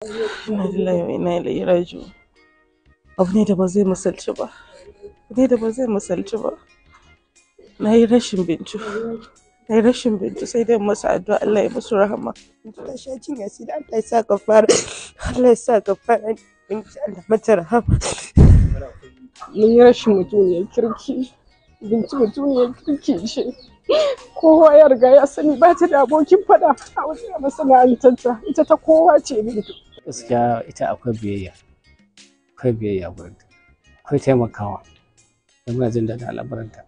Inna lillahi wa inna ilaihi raji'un. Abu ne da ba zai misalci ba. Abu ne da ba zai misalci ba. Na yi rashin Bintu. Na yi rashin Bintu sai dai masa addu'a Allah ya musu rahama. Bintu ta sha jinya sai da Allah ya sa kafara. Allah ya sa kafara. Bintu Allah mata rahama. Mun yi rashin mutuniyar kirki. Bintu mutuniyar kirki ce. Kowa ya riga ya sani ba ta da abokin fada a wajen masana'antarta. Ita ta kowa ce Bintu. Gaskiya ita akwai biyayya gurinta, akwai taimakawa da muna jin daɗin al'amuranta.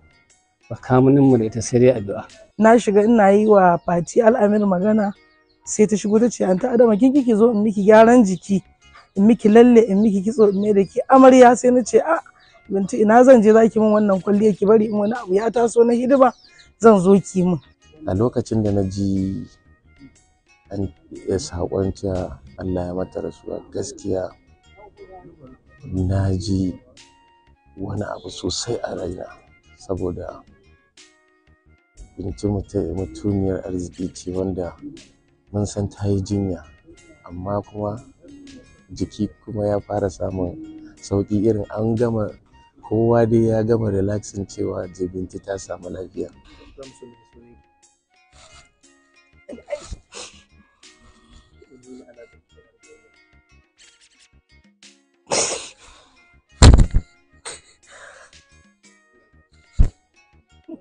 Tsakanin mu da ita sai dai addu'a. Na shiga ina yi wa Fati Al'amin magana sai ta shigo ta ce an ta Adama kin kiki zo in miki gyaran jiki, in miki lalle, in miki kitso, in mai da ki amarya. Sai na ce a Bintu ina zan je zaki min wannan kwalliya, ki bari in wani abu ya taso na hidima zan zo ki min. A lokacin da na ji an ya saƙon cewa Allah ya mata rasuwa, gaskiya na ji wani abu sosai a raina, saboda Bintu mutumiyar arziki ce wanda mun san ta yi jinya, amma kuma jiki kuma ya fara samun sauƙi, irin an gama kowa dai ya gama relaxing cewa Bintu ta samu lafiya.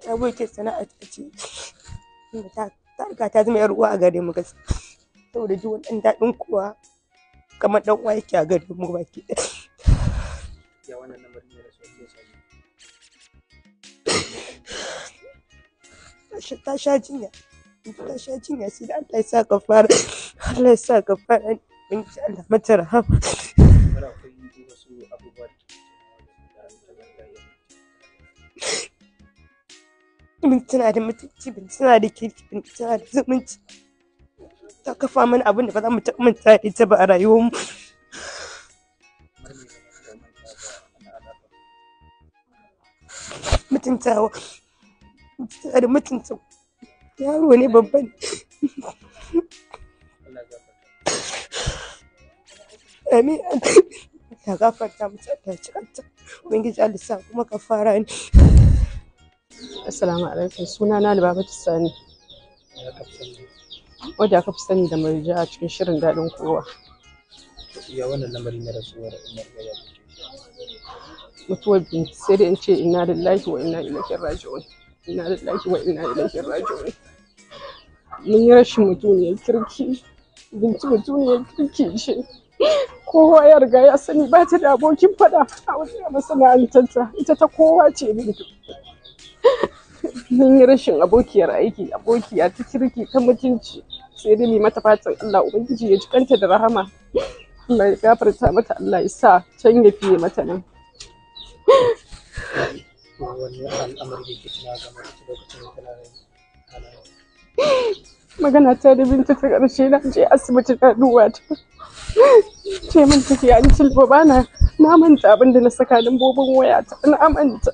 Ta boke sana'a ta ce ta riga ta zama yar uwa a gare mu gaskiya, saboda duk wani ɗan daɗin kowa kamar ɗan uwa yake a gare mu baki ɗaya. Ta sha jinya sai da Allah ya sa kafara. Allah ya sa kafara. Bintu Allah mata rahama. Bintu tana da mutunci, Bintu tana da kirki, Bintu tana da zumunci. Ta kafa mana abin da ba za mu taɓa manta da ita ba a rayuwarmu. Mutuntawa. Bintu tana da mutunta yaro ne babban. Amin. Allah gafarta mata, Allah ya cikanta. Ubangiji Allah sa kuma kafara ne. Assalamu alaikum. Sunana Lubabatu Sani. Wadda aka fi sani da Marja a cikin shirin daɗin kowa. Ya wannan lamarin na rasuwar Umar Gaya. Mutuwar Bintu sai da in ce inna lillahi wa inna ilaihi raji'un. Inna lillahi wa inna ilaihi raji'un. Mun yi rashin mutuniyar kirki. Bintu mutuniyar kirki ce. Kowa ya riga ya sani ba ta da abokin fada a wajen masana'antarta. Ita ta kowa ce Bintu. Mun yi rashin abokiyar aiki, abokiya ta kirki ta mutunci, sai dai mai mata fatan Allah Ubangiji ya jikanta da rahama. Allah ya gafarta mata, Allah ya sa can ya fiye mata nan. Wani al'amari da ke tuna game da lokacin da tana halaye. Magana ta da Bintu ta ƙarshe na je asibiti na duba ta. Ce min take an tilba bana na manta abin da na saka lambobin waya ta na manta.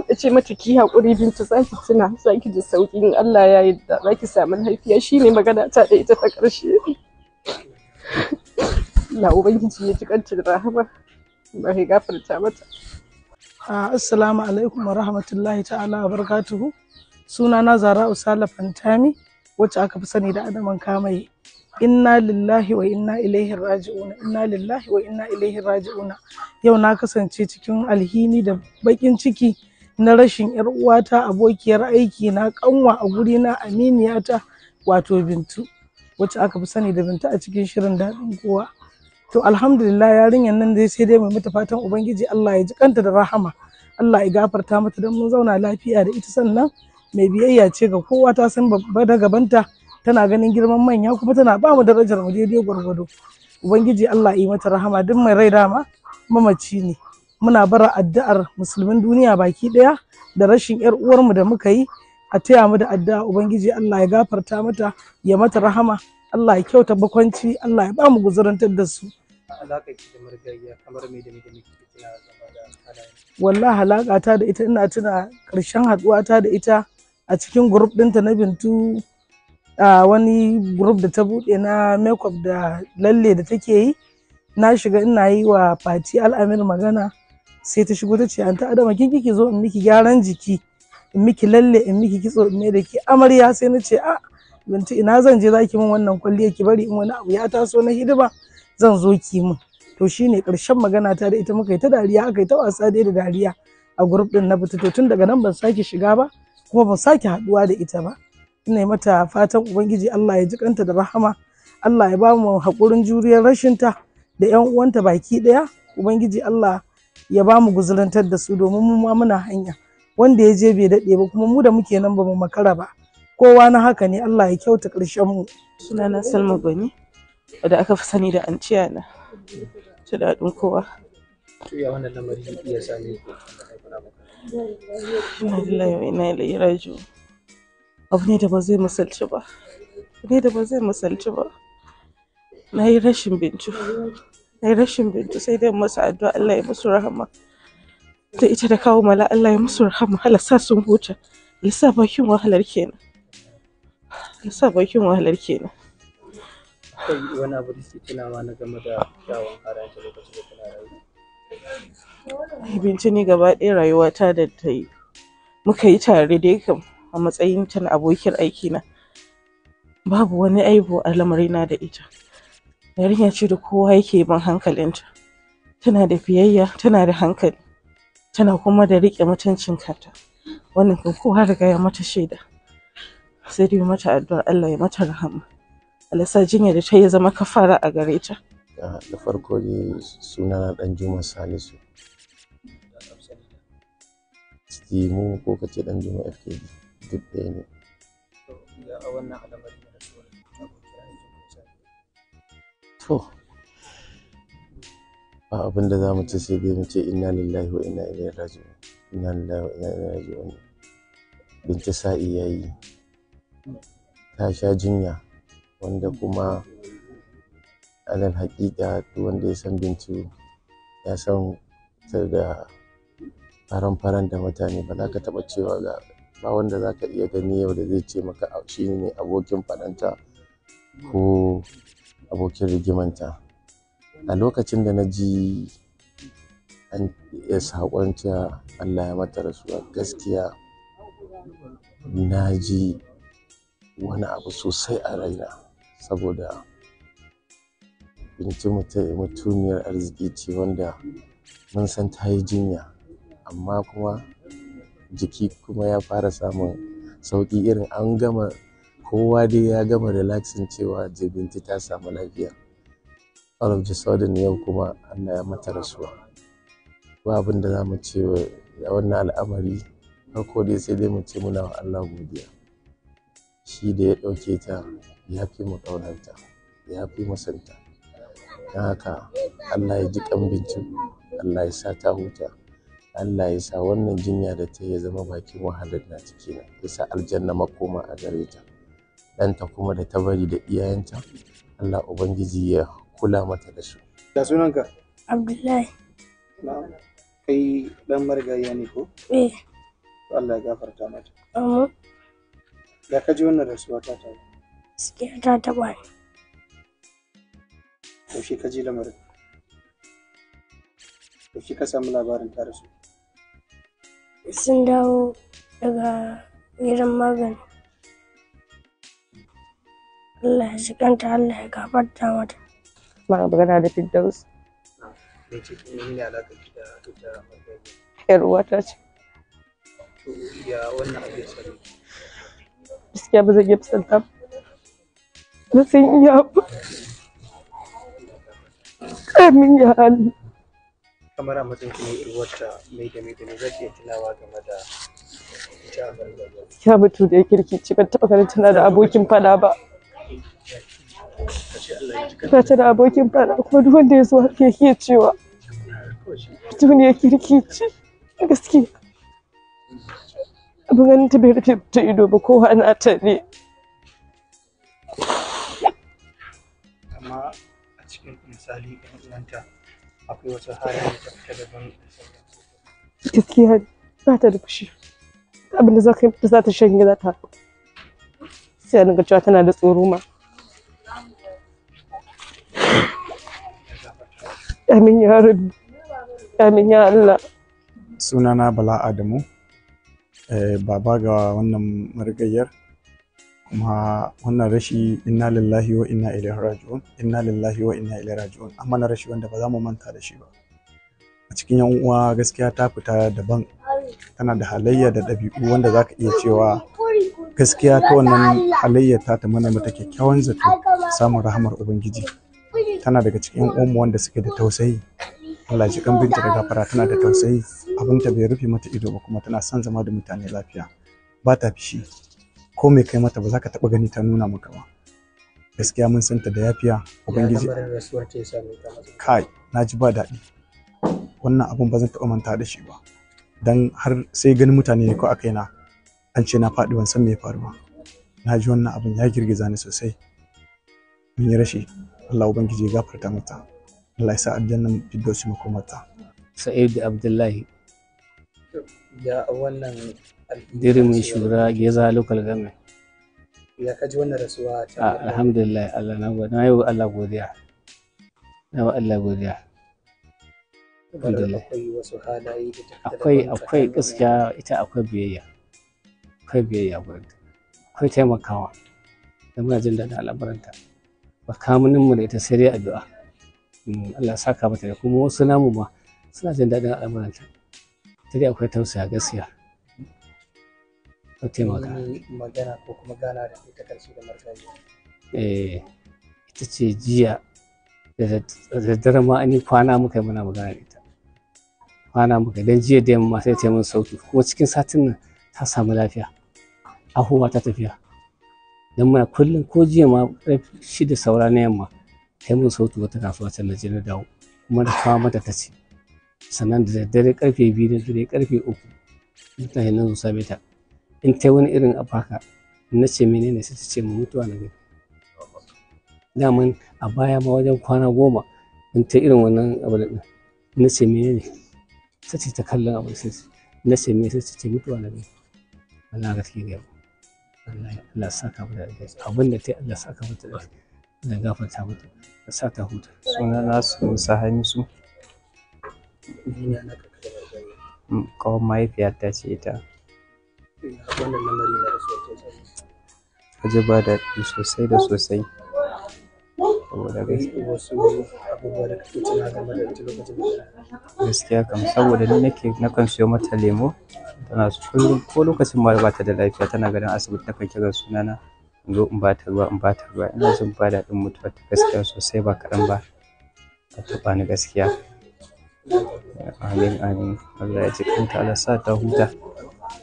Ya ce mata ki haƙuri Bintu za ki tuna za ki ji sauƙi in Allah ya yarda za ki samu lafiya. Shi ne magana ta da ita ta ƙarshe. Allah Ubangiji ya jikanta da rahama. Allah ya gafarta mata. Assalamu alaikum wa rahmatullahi ta'ala wa barakatuhu. Sunana Zara'u Sala Fantami wacce aka fi sani da Adaman Kamaye. Inna lillahi wa inna ilaihi raji'una. Inna lillahi wa inna ilaihi raji'una. Yau na kasance cikin alhini da bakin ciki na rashin yar uwata, abokiyar aiki na, kanwa a guri na, aminiyata wato Bintu wacce aka fi sani da Bintu a cikin shirin daɗin kowa. To alhamdulillah yarinyar nan dai sai dai mai mata fatan Ubangiji Allah ya ji kanta da rahama. Allah ya gafarta mata don mun zauna lafiya da ita, sannan mai biyayya ce ga kowa, ta san babba da gabanta, tana ganin girman manya kuma tana ba mu darajar mu daidai gwargwado. Ubangiji Allah ya yi mata rahama. Duk mai rai dama mamaci ne. Muna bara addu'ar musulmin duniya baki daya da rashin yar uwarmu da muka yi, a taya mu da addu'a. Ubangiji Allah ya gafarta mata, ya mata rahama. Allah ya kyauta bakwanci, Allah ya ba mu guzurantar da su. Alaƙa ki da marigayya kamar me da me da me kike tuna game da halaye? Wallahi alaƙa ta da ita ina tuna ƙarshen haɗuwa ta da ita a cikin group ɗinta na Bintu wani group da ta buɗe na makeup da lalle da take yi. Na shiga ina yi wa Fati Al'amir magana, sai ta shigo ta ce anta Adama kin kiki zo in miki gyaran jiki, in miki lalle, in miki kitso, in mai da ki amarya. Sai na ce Binti ina zan je zaki min wannan kwalliya, ki bari in wani abu ya taso na hidima zan zo ki min. To shine karshen magana ta da ita, muka yi ta dariya, aka yi ta wasa da dariya a group din na fita. To tun daga nan ban sake shiga ba, kuma ban sake haduwa da ita ba. Ina mata fatan ubangiji Allah ya ji kanta da rahama, Allah ya ba mu hakurin juriyar rashin ta da ƴan uwanta baki daya. Ubangiji Allah ya ba mu guzurantar da su, domin mu ma muna hanya, wanda ya je bai dade ba, kuma mu da muke nan ba mu makara ba. Kowa na haka ne, Allah ya kyauta ƙarshen mu. Sunana Salma Gwani, wadda aka fi sani da Anciya na. Ta daɗin kowa. Ya wannan lamari ya same ku? Inna lillahi wa inna ilaihi raji'un. Abu ne da ba zai misalci ba. Na yi rashin bintu. Sai dai masa addu'a Allah ya musu rahama. Da ita da kawo mala Allah ya musu rahama. Allah sa sun huta. Lissa bakin wahalar kenan. Kai wani abu da ke tunawa na game da kyawun halayen lokacin da kuna rayuwa? Bintu ne gaba ɗaya rayuwata da ta yi. Muka yi tare da kam a matsayin ta na abokin aikina. Babu wani aibu a lamarina da ita. Yarinya ce da kowa yake bin hankalinta. Tana da biyayya, tana da hankali, tana kuma da riƙe mutuncin kanta. Wannan kan kowa riga ya mata shaida. Sai dai mata addu'ar Allah ya mata rahama. Allah sa jinya da ta yi zama kafara a gare ta. Da farko dai sunana Ɗanjuma Salisu. Mu ko kace Ɗanjuma FKD duk ɗaya ne. To, ba abin da za mu ce sai dai mu ce inna lillahi wa inna ilaihi raji'un. Inna lillahi wa inna ilaihi raji'un. Binta Sa'i yayi, ta sha jinya, wanda kuma alal haƙiƙa duk wanda ya san Bintu ya san ta da faran da mutane. Ba za ka taɓa cewa ba wanda za ka iya gani yau da zai ce maka shi ne abokin faɗanta ko abokin rigimanta. A lokacin da na ji an saƙon cewa Allah ya mata rasuwa, gaskiya na ji wani abu sosai a raina, saboda Bintu mutuniyar arziki ce wanda mun san ta yi jinya, amma kuma jiki kuma ya fara samun sauƙi, irin an gama, kowa dai ya gama relaxing cewa Bintu ta samu lafiya. All of the sudden yau kuma Allah ya mata rasuwa. Ba abin da za mu ce wa wannan al'amari, farko dai sai dai mu ce muna wa Allah godiya. Shi da ya ɗauke ta ya fi mu ƙaunarta, ya fi mu santa. Don haka Allah ya ji ƙan Bintu, Allah ya sa ta huta, Allah ya sa wannan jinya da ta ya zama bakin wahalar na ciki na, ya sa aljanna makoma a gare ta. Ɗanta kuma da ta bari da iyayenta, Allah Ubangiji ya kula mata da su. Ya sunanka? Abdullahi. Kai ɗan marigayya ne ko? Eh. Allah ya gafarta mata. Amma. Ya kaji wannan rasuwa ta ta? Gaskiya ta taɓa ni. Yaushe ka ji lamarin? Yaushe ka samu labarin ta rasu? Sun dawo daga gidan magani. Allah ya ji kanta, Allah ya gafarta mata. Muna magana da Firdaus. Me ce ne alaƙar ki da ita marigayya? Yar uwata ce. To ya wannan abu ya sani? Gaskiya ba zan iya misalta ba. Na san iya ba. Amin ya Allah. Kamar a matsayin ki ne uwarta, mai da zaki iya tunawa game da ita marigayya? Ya mutu da ya kirkici, ban taɓa ganin tana da abokin fada ba. Ba ta da abokin fada, kuma duk wanda ya zo haka yake cewa duniya kirkici. Gaskiya abin ganin ta bai rufe ta ido ba, kowa na ta ne. Amma a cikin misali ɗan uwanta akwai wasu halaye da ta daban. Gaskiya ba ta da fushi. Abin da za ka yi za ta shanye za ta. sai a dinga cewa tana da tsoro ma. Amin ya rabbi, amin ya Allah. Sunana Bala Adamu, baba ga wannan marigayyar, kuma wannan rashi inna lillahi wa inna ilaihi raji'un, inna lillahi wa inna ilaihi raji'un. Amma na rashi wanda ba za mu manta da shi ba. A cikin yan uwa gaskiya ta fita daban, tana da halayya da ɗabi'u wanda zaka iya cewa gaskiya ta wannan halayyar ta mana mata kyakkyawan zato samun rahamar ubangiji. Tana daga cikin yan uwanmu wanda suke da tausayi. Allah ji kan binta da gafara, tana da tausayi, abinta bai rufe mata ido ba, kuma tana son zama da mutane lafiya, ba ta fishi, ko mai kai mata ba za ka taɓa gani ta nuna maka ba. Gaskiya mun san ta da yafiya ubangiji. Kai na ji ba daɗi, wannan abun ba zan taɓa manta da shi ba, dan har sai ganin mutane ne ko a kaina an ce na faɗi ban san me ya faru ba. Na ji wannan abun ya girgiza ni sosai. Mun yi rashi, Allah ubangiji ya gafarta mata, Allah ya sa aljannan firdausi makomarta. Sa'id Abdullahi Ya wannan dirimin shura Geza local government. ya kaji wannan rasuwa ta Alhamdulillah, Allah na yi wa Allah godiya. Na wa Allah godiya. Alhamdulillah. akwai wasu halaye da Akwai gaskiya ita akwai biyayya. Akwai biyayya gurin. Akwai taimakawa. Da muna jin daɗin al'amuranta. Ba kamunin mu da ita sai dai addu'a. Allah ya saka mata da kuma wasu namu ma suna jin daɗin al'amuranta. Ta dai akwai tausaya gaskiya. Ta taimaka. magana ko kuma gana da ita karshe da martani. Ita ce jiya da daddare ma an yi kwana muka yi muna magana da ita. Kwana muka dan jiya da yamma sai ta yi min sauki, kuma cikin satin nan ta samu lafiya. Ahuwa ta tafiya. Dan muna kullum ko jiya ma ƙarfe 6 saura na yamma ta yi min sauki wata kasuwa can na je na dawo, kuma da kawo mata ta ce. Sannan da daddare ƙarfe 2 da dare ƙarfe 3 mutane nan zo same ta. In ta wani irin abu haka na ce menene sai ta ce mu mutuwa na gani. Daman a baya ma wajen kwana 10 in ta irin wannan abu da na ce menene sai ta kallon abu sai na ce me sai ta ce mutuwa na gani. Allah gaskiya ga Allah saka mata da abin da ta Allah saka mata da Allah gafarta mata da sa ta huta. Sunana Musa Hamisu. Kawai mahaifiyata ce ita. Wannan lamari na rasuwa ta sani. Kaji ba daɗi sosai da sosai. Saboda wasu abubuwa da kake tuna game da ita lokacin da gaskiya kam, saboda ni nakan siyo mata lemo, tana kullum ko lokacin ma ba ta da lafiya tana ganin asibiti takan kira sunana in zo in ba ta ruwa ina jin ba daɗin mutuwar ta gaskiya sosai ba kaɗan ba. Ta taɓa ni gaskiya. Amin amin, Allah ya ji kanta, Allah sa ta huta,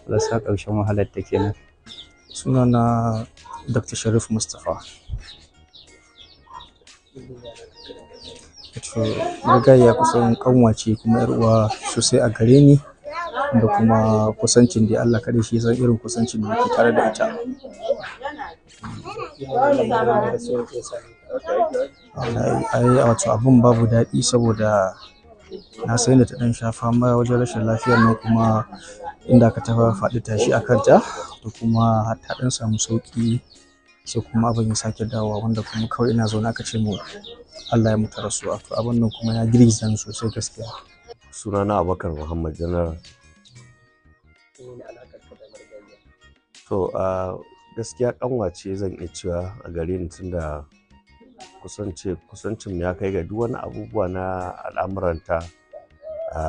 Allah sa ƙarshen wahalar ta kenan. Sunana Dr. Sharif Mustapha. Rigayya kusan kanwace kuma yar uwa sosai a gare ni, da kuma kusancin da Allah kaɗai shi san irin kusancin da muke tare da ita. Wato abun babu daɗi saboda na san da ta ɗan sha fama wajen rashin lafiyar nan, kuma inda aka taɓa faɗi tashi a kanta, da kuma ta ɗan samu sauƙi sai kuma abin ya sake dawowa, wanda kuma kawai ina zaune aka ce mu Allah ya mutu rasuwa. To abin nan kuma ya girgiza ni sosai gaskiya. Sunana Abubakar Muhammad General. To gaskiya kanwace zan iya cewa a gare ni, tunda kusancin ya kai ga duk wani abubuwa na al'amuranta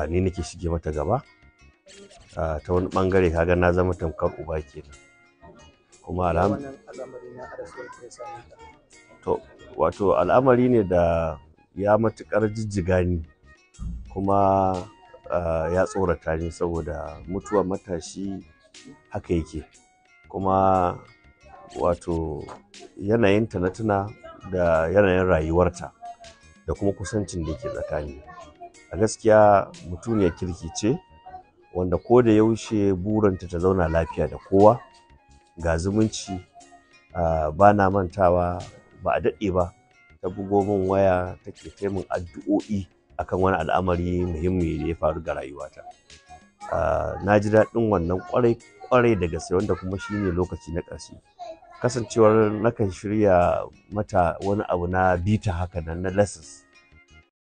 ni nake shige mata gaba. Ta wani bangare kaga na zama tamkar uba kenan. Kuma to wato al'amari ne da ya matukar jijjiga ni, kuma ya tsorata ni, saboda mutuwar matashi haka yake. Kuma wato yanayinta na tuna da yanayin rayuwarta da kuma kusancin da yake tsakani. A gaskiya mutuniyar kirki ce, wanda ko da yaushe burinta ta zauna lafiya da kowa, ga zumunci. Ba na mantawa ba a daɗe ba ta bugo min waya take taimun addu'o'i akan wani al'amari muhimmi da ya faru ga rayuwata. Na ji daɗin wannan ƙwarai da gaske, wanda kuma shine lokaci na ƙarshe kasancewar nakan shirya mata wani abu na bita haka nan na lessons